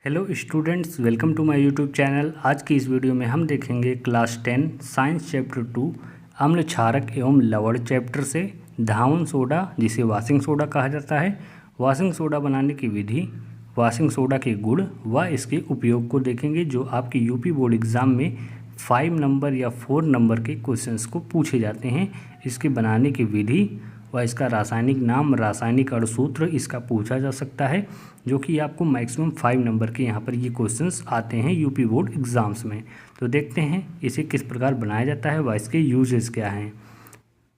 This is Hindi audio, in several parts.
Hello students, welcome to my YouTube channel. आज की इस वीडियो में हम देखेंगे क्लास 10 साइंस चैप्टर 2 अम्ल क्षारक एवं लवण चैप्टर से धावन सोडा, जिसे वाशिंग सोडा कहा जाता है, वाशिंग सोडा बनाने की विधि, वाशिंग सोडा के गुण व इसके उपयोग को देखेंगे, जो आपके यूपी बोर्ड एग्ज़ाम में 5 नंबर या 4 नंबर के क्वेश्चंस को पूछे जाते हैं। इसके बनाने की विधि व इसका रासायनिक नाम, रासायनिक अणुसूत्र इसका पूछा जा सकता है, जो कि आपको मैक्सिमम 5 नंबर के यहाँ पर ये क्वेश्चंस आते हैं यूपी बोर्ड एग्ज़ाम्स में। तो देखते हैं इसे किस प्रकार बनाया जाता है व इसके यूजेस क्या हैं।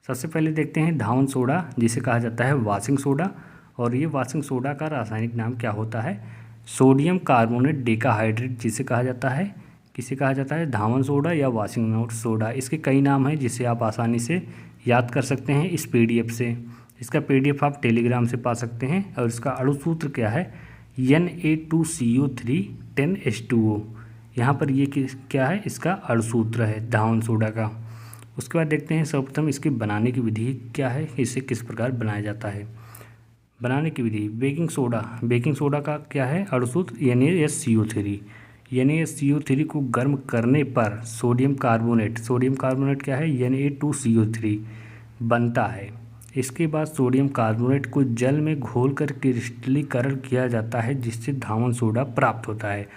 सबसे पहले देखते हैं धावन सोडा, जिसे कहा जाता है वाशिंग सोडा। और ये वाशिंग सोडा का रासायनिक नाम क्या होता है? सोडियम कार्बोनेट डेकाहाइड्रेट, जिसे कहा जाता है, किसे कहा जाता है? धावन सोडा या वाशिंग सोडा। इसके कई नाम हैं जिसे आप आसानी से याद कर सकते हैं इस पीडीएफ से। इसका पीडीएफ आप टेलीग्राम से पा सकते हैं। और इसका अणुसूत्र क्या है? Na2CO3 10H2O। यहाँ पर ये क्या है? इसका अणुसूत्र है धावन सोडा का। उसके बाद देखते हैं सर्वप्रथम इसके बनाने की विधि क्या है, इसे किस प्रकार बनाया जाता है। बनाने की विधि, बेकिंग सोडा का क्या है अणुसूत्र? NaSCO3। NaSCO3 को गर्म करने पर सोडियम कार्बोनेट क्या है? Na2CO3 बनता है। इसके बाद सोडियम कार्बोनेट को जल में घोलकर क्रिस्टलीकरण किया जाता है, जिससे धावन सोडा प्राप्त होता है।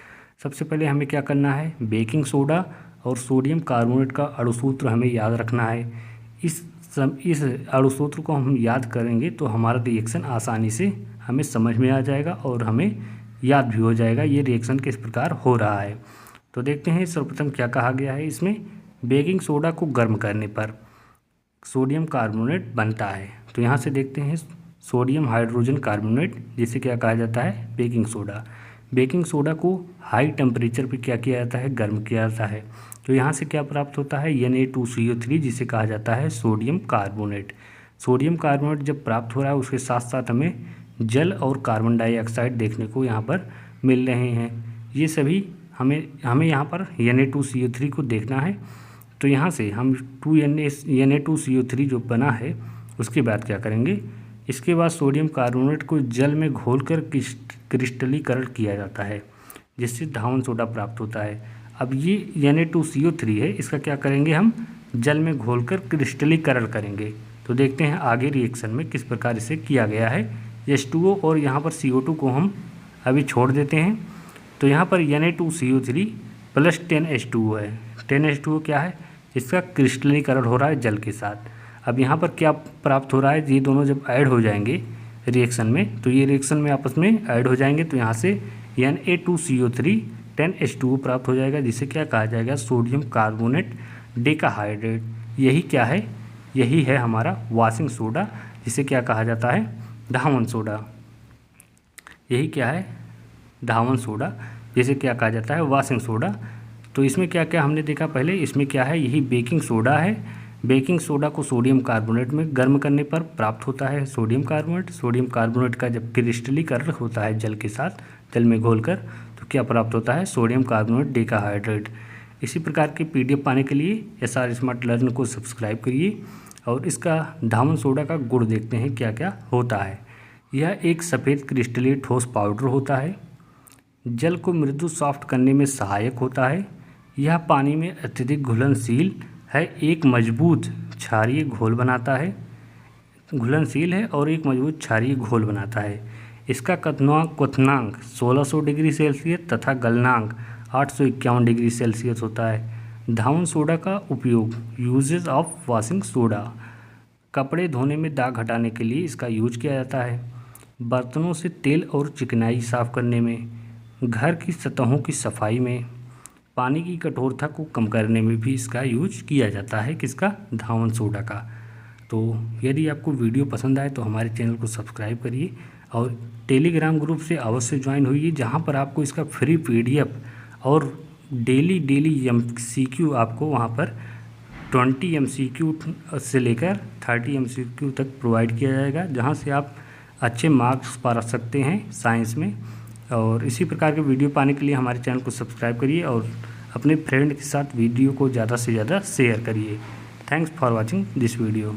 सबसे पहले हमें क्या करना है? बेकिंग सोडा और सोडियम कार्बोनेट का अणुसूत्र हमें याद रखना है। इस अणुसूत्र को हम याद करेंगे तो हमारा रिएक्शन आसानी से हमें समझ में आ जाएगा और हमें याद भी हो जाएगा ये रिएक्शन किस प्रकार हो रहा है। तो देखते हैं सर्वप्रथम क्या कहा गया है इसमें। बेकिंग सोडा को गर्म करने पर सोडियम कार्बोनेट बनता है। तो यहाँ से देखते हैं सोडियम हाइड्रोजन कार्बोनेट, जिसे क्या कहा जाता है? Baking soda. बेकिंग सोडा को हाई टेम्परेचर पर क्या किया जाता है? गर्म किया जाता है। तो यहाँ से क्या प्राप्त होता है? Na2CO3, जिसे कहा जाता है सोडियम कार्बोनेट। सोडियम कार्बोनेट जब प्राप्त हो रहा है, उसके साथ साथ हमें जल और कार्बन डाइऑक्साइड देखने को यहाँ पर मिल रहे हैं। ये सभी हमें यहाँ पर Na2CO3 को देखना है। तो यहाँ से हम Na2CO3 जो बना है उसके बाद क्या करेंगे? इसके बाद सोडियम कार्बोनेट को जल में घोलकर क्रिस्टलीकरण किया जाता है, जिससे धावन सोडा प्राप्त होता है। अब ये Na2CO3 है, इसका क्या करेंगे? हम जल में घोलकर क्रिस्टलीकरण करेंगे। तो देखते हैं आगे रिएक्शन में किस प्रकार इसे किया गया है। H2O और यहाँ पर CO2 को हम अभी छोड़ देते हैं। तो यहाँ पर Na2CO3 प्लस 10H2O है। 10H2O क्या है? इसका क्रिस्टलीकरण हो रहा है जल के साथ। अब यहाँ पर क्या प्राप्त हो रहा है? ये दोनों जब ऐड हो जाएंगे रिएक्शन में, तो ये रिएक्शन में आपस में ऐड हो जाएंगे। तो यहाँ से Na2CO3 10H2O प्राप्त हो जाएगा, जिसे क्या कहा जाएगा? Sodium carbonate decahydrate. यही क्या है? यही है हमारा वाशिंग सोडा, जिसे क्या कहा जाता है? धावन सोडा। यही क्या है? धावन सोडा, जिसे क्या कहा जाता है? Washing soda. तो इसमें क्या क्या हमने देखा पहले? इसमें क्या है? यही बेकिंग सोडा है। बेकिंग सोडा को सोडियम कार्बोनेट में गर्म करने पर प्राप्त होता है सोडियम कार्बोनेट। सोडियम कार्बोनेट का जब क्रिस्टलीकरण होता है जल के साथ, जल में घोलकर, तो क्या प्राप्त होता है? Sodium carbonate decahydrate. इसी प्रकार के पीडीएफ पाने के लिए SR स्मार्ट लर्न को सब्सक्राइब करिए। और इसका धावन सोडा का गुण देखते हैं क्या क्या होता है। यह एक सफ़ेद क्रिस्टलीय ठोस पाउडर होता है। जल को मृदु सॉफ्ट करने में सहायक होता है। यह पानी में अत्यधिक घुलनशील है, एक मजबूत क्षारीय घोल बनाता है। घुलनशील है और एक मजबूत क्षारीय घोल बनाता है। इसका क्वथनांक 1600 डिग्री सेल्सियस तथा गलनांक 851 डिग्री सेल्सियस होता है। धावन सोडा का उपयोग, यूजेस ऑफ वाशिंग सोडा, कपड़े धोने में दाग हटाने के लिए इसका यूज किया जाता है। बर्तनों से तेल और चिकनाई साफ करने में, घर की सतहों की सफाई में, पानी की कठोरता को कम करने में भी इसका यूज किया जाता है। किसका? धावन सोडा का। तो यदि आपको वीडियो पसंद आए तो हमारे चैनल को सब्सक्राइब करिए और टेलीग्राम ग्रुप से अवश्य ज्वाइन होइए, जहाँ पर आपको इसका फ्री पीडीएफ और डेली MCQ आपको वहाँ पर 20 MCQ से लेकर 30 MCQ तक प्रोवाइड किया जाएगा, जहाँ से आप अच्छे मार्क्स पा सकते हैं साइंस में। और इसी प्रकार के वीडियो पाने के लिए हमारे चैनल को सब्सक्राइब करिए और अपने फ्रेंड के साथ वीडियो को ज़्यादा से ज़्यादा शेयर करिए। Thanks for watching this video.